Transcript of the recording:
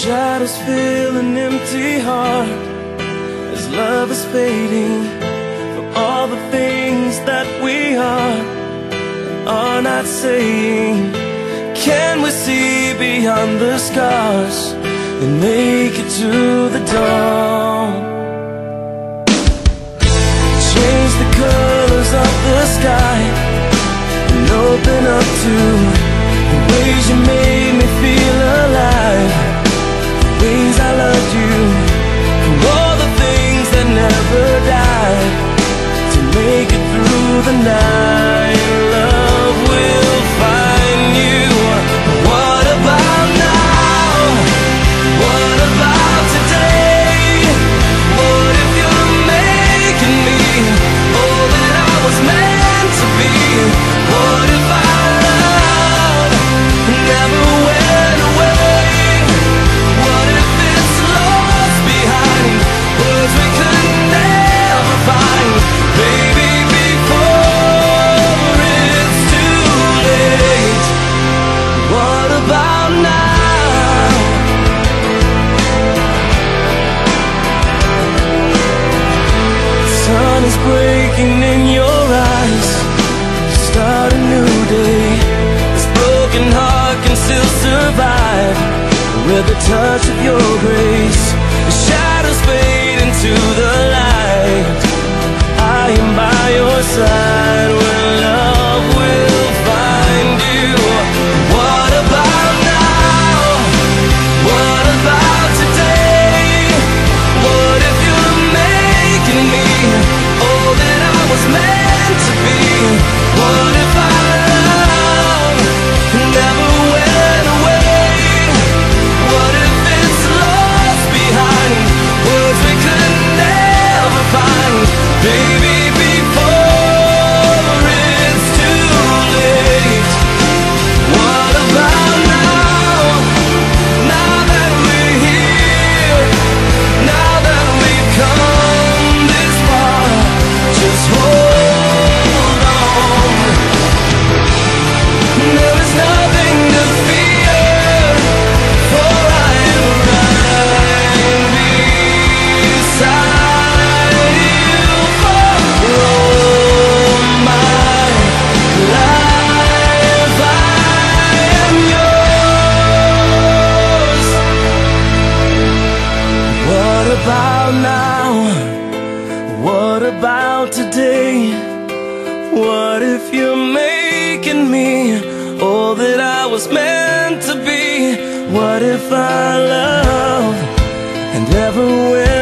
shadows fill an empty heart as love is fading for all the things that we are not saying. Can we see beyond the scars and make it to the dawn? Change the colors of the sky and open up to the ways you made me feel alive, the ways I loved you, and all the things that never died, to make it through the night. Love will find you. What about now? What about today? What if you're making me all that I was meant to be? What if our love never went away? What if it's lost behind words we could never find? Baby, before it's too late. What about now? The sun is breaking in your eyes. Start a new day. This broken heart can still survive with the touch of your grace. The shadows fade into the light. I am by your side when love will find you. What about now? What about today? What if you're making me all that I was meant to be? What if our love never went away? What if it's lost behind words we could never find? Baby, before it's too late. What about now? Now that we're here, now that we've come this far, just hold on. There is nothing to fear, for I am right beside you for all my life. I am yours. What about now? What about today? What if you're making me all that I was meant to be? What if our love and ever will